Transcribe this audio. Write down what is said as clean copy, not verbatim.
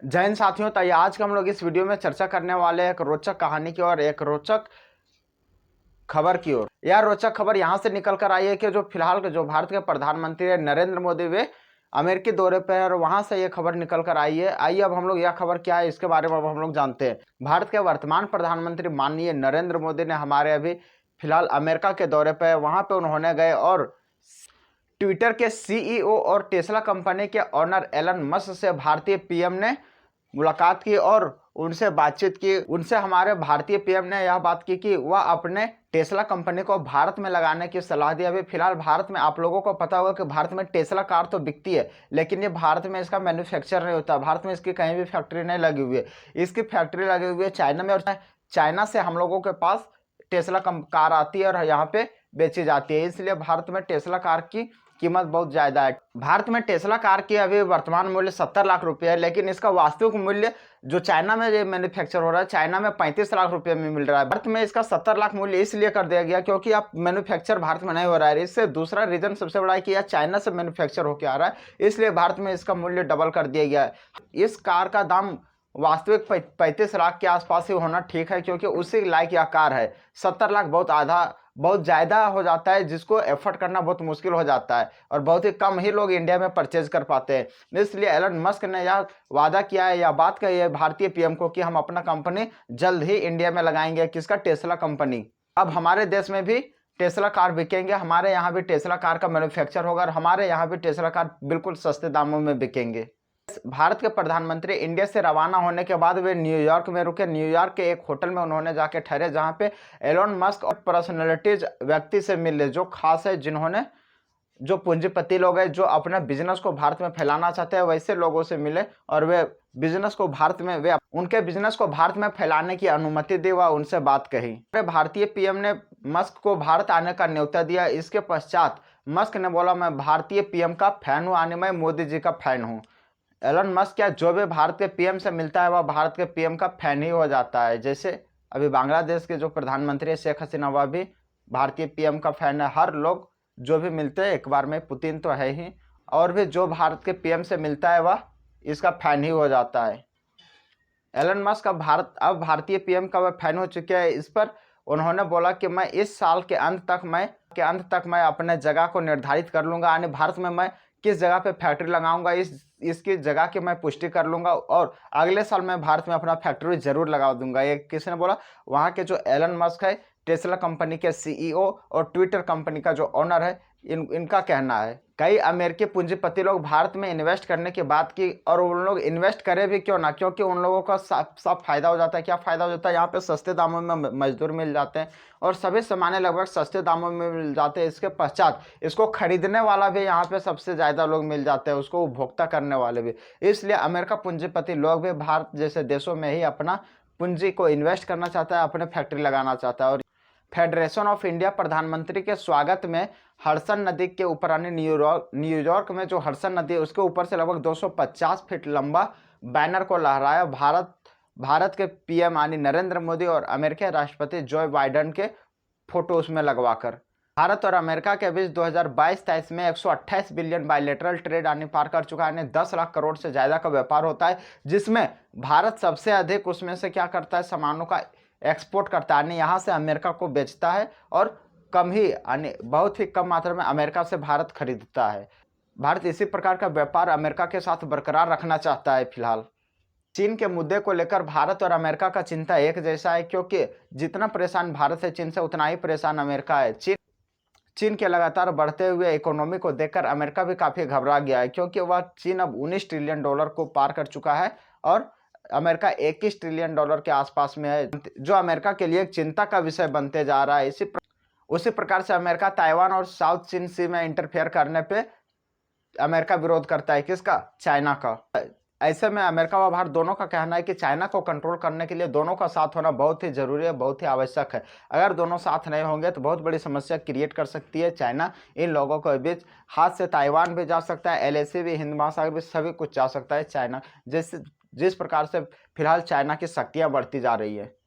जय हिंद साथियों। तो आज का हम लोग इस वीडियो में चर्चा करने वाले हैं एक रोचक कहानी की और एक रोचक खबर की ओर। यह रोचक खबर यहां से निकल कर आई है कि जो फिलहाल जो भारत के प्रधानमंत्री है नरेंद्र मोदी, वे अमेरिकी दौरे पर है और वहां से यह खबर निकल कर आई है। आइए अब हम लोग यह खबर क्या है इसके बारे में अब हम लोग जानते हैं। भारत के वर्तमान प्रधानमंत्री माननीय नरेंद्र मोदी ने हमारे अभी फिलहाल अमेरिका के दौरे पर, वहां पर उन्होंने गए और ट्विटर के सीईओ और टेस्ला कंपनी के ओनर एलन मस्क से भारतीय पीएम ने मुलाकात की और उनसे बातचीत की। उनसे हमारे भारतीय पीएम ने यह बात की कि वह अपने टेस्ला कंपनी को भारत में लगाने की सलाह दी। अभी फिलहाल भारत में आप लोगों को पता होगा कि भारत में टेस्ला कार तो बिकती है, लेकिन ये भारत में इसका मैन्युफैक्चर नहीं होता। भारत में इसकी कहीं भी फैक्ट्री नहीं लगी हुई है। इसकी फैक्ट्री लगी हुई है चाइना में और चाइना से हम लोगों के पास टेस्ला कार आती है और यहाँ पे बेची जाती है। इसलिए भारत में टेस्ला कार की कीमत बहुत ज़्यादा है। भारत में टेस्ला कार की अभी वर्तमान मूल्य 70 लाख रुपये है, लेकिन इसका वास्तविक मूल्य जो चाइना में ये मैन्युफैक्चर हो रहा है, चाइना में 35 लाख रुपये में मिल रहा है। भारत में इसका 70 लाख मूल्य इसलिए कर दिया गया क्योंकि अब मैन्युफैक्चर भारत में नहीं हो रहा है। इससे दूसरा रीजन सबसे बड़ा है कि यह चाइना से मैन्युफैक्चर होकर आ रहा है, इसलिए भारत में इसका मूल्य डबल कर दिया गया है। इस कार का दाम वास्तविक 35 लाख के आसपास ही होना ठीक है, क्योंकि उसी लायक यह कार है। 70 लाख बहुत ज़्यादा हो जाता है, जिसको एफर्ट करना बहुत मुश्किल हो जाता है और बहुत ही कम ही लोग इंडिया में परचेज कर पाते हैं। इसलिए एलन मस्क ने यह वादा किया है, यह बात कही है भारतीय पीएम को कि हम अपना कंपनी जल्द ही इंडिया में लगाएंगे। किसका? Tesla company. अब हमारे देश में भी टेस्ला कार बिकेंगे, हमारे यहाँ भी टेस्ला कार का मैन्युफैक्चर होगा और हमारे यहाँ भी टेस्ला कार बिल्कुल सस्ते दामों में बिकेंगे। भारत के प्रधानमंत्री इंडिया से रवाना होने के बाद वे न्यूयॉर्क में रुके। न्यूयॉर्क के एक होटल में उन्होंने जाके ठहरे, जहां पे एलोन मस्क और पर्सनैलिटीज व्यक्ति से मिले जो खास है, जिन्होंने जो पूंजीपति लोग हैं जो अपने बिजनेस को भारत में फैलाना चाहते हैं, वैसे लोगों से मिले और वे उनके बिजनेस को भारत में फैलाने की अनुमति दी व उनसे बात कही। भारतीय पीएम ने मस्क को भारत आने का न्योता दिया। इसके पश्चात मस्क ने बोला, मैं भारतीय पीएम का फैन हूँ, यानी मैं मोदी जी का फैन हूँ। एलन मस्क क्या जो भी भारत के पीएम से मिलता है वह भारत के पीएम का फैन ही हो जाता है। जैसे अभी बांग्लादेश के जो प्रधानमंत्री है शेख हसीना, वह भी भारतीय पीएम का फैन है। हर लोग जो भी मिलते हैं एक बार में, पुतिन तो है ही, और भी जो भारत के पीएम से मिलता है वह इसका फैन ही हो जाता है। एलन मस्क अब भारतीय पीएम का वह फैन हो चुके हैं। इस पर उन्होंने बोला कि मैं इस साल के अंत तक मैं अपने जगह को निर्धारित कर लूँगा, यानी भारत में मैं किस जगह पे फैक्ट्री लगाऊंगा इसकी जगह की मैं पुष्टि कर लूंगा और अगले साल मैं भारत में अपना फैक्ट्री जरूर लगा दूंगा। ये किसने बोला? वहाँ के जो एलन मस्क है, टेस्ला कंपनी के सीईओ और ट्विटर कंपनी का जो ओनर है, इनका कहना है। कई अमेरिकी पूंजीपति लोग भारत में इन्वेस्ट करने की बात की और उन लोग इन्वेस्ट करे भी क्यों ना, क्योंकि उन लोगों का सब फायदा हो जाता है। क्या फायदा हो जाता है? यहाँ पे सस्ते दामों में मजदूर मिल जाते हैं और सभी सामान्य लगभग सस्ते दामों में मिल जाते हैं। इसके पश्चात इसको खरीदने वाला भी यहाँ पे सबसे ज़्यादा लोग मिल जाते हैं, उसको उपभोक्ता करने वाले भी। इसलिए अमेरिका पूंजीपति लोग भी भारत जैसे देशों में ही अपना पूंजी को इन्वेस्ट करना चाहता है, अपने फैक्ट्री लगाना चाहता है। और फेडरेशन ऑफ इंडिया प्रधानमंत्री के स्वागत में हडसन नदी के ऊपर, यानी न्यूयॉर्क में जो हडसन नदी है उसके ऊपर से लगभग 250 फीट लंबा बैनर को लहराया भारत के पीएम यानी नरेंद्र मोदी और अमेरिकी राष्ट्रपति जो बाइडेन के फोटो उसमें लगवाकर। भारत और अमेरिका के बीच 2022-23 में 128 बिलियन बायलैटरल ट्रेड यानी पार कर चुका है, यानी 10 लाख करोड़ से ज़्यादा का व्यापार होता है, जिसमें भारत सबसे अधिक उसमें से क्या करता है, सामानों का एक्सपोर्ट करता है, यानी यहाँ से अमेरिका को बेचता है और कम ही यानी बहुत ही कम मात्रा में अमेरिका से भारत खरीदता है। भारत इसी प्रकार का व्यापार अमेरिका के साथ बरकरार रखना चाहता है। फिलहाल चीन के मुद्दे को लेकर भारत और अमेरिका का चिंता एक जैसा है, क्योंकि जितना परेशान भारत है चीन से, उतना ही परेशान अमेरिका है। चीन के लगातार बढ़ते हुए इकोनॉमी को देखकर अमेरिका भी काफ़ी घबरा गया है, क्योंकि वह चीन अब 19 ट्रिलियन डॉलर को पार कर चुका है और अमेरिका 21 ट्रिलियन डॉलर के आसपास में है, जो अमेरिका के लिए एक चिंता का विषय बनते जा रहा है। उसी प्रकार से अमेरिका ताइवान और साउथ चीन सी में इंटरफेयर करने पे अमेरिका विरोध करता है। किसका? चाइना का। ऐसे में अमेरिका व भारत दोनों का कहना है कि चाइना को कंट्रोल करने के लिए दोनों का साथ होना बहुत ही जरूरी है, बहुत ही आवश्यक है। अगर दोनों साथ नहीं होंगे तो बहुत बड़ी समस्या क्रिएट कर सकती है चाइना। इन लोगों के बीच हाथ से ताइवान भी जा सकता है, एलएसी भी, हिंद महासागर भी, सभी कुछ जा सकता है चाइना, जिस प्रकार से फिलहाल चाइना की शक्तियाँ बढ़ती जा रही है।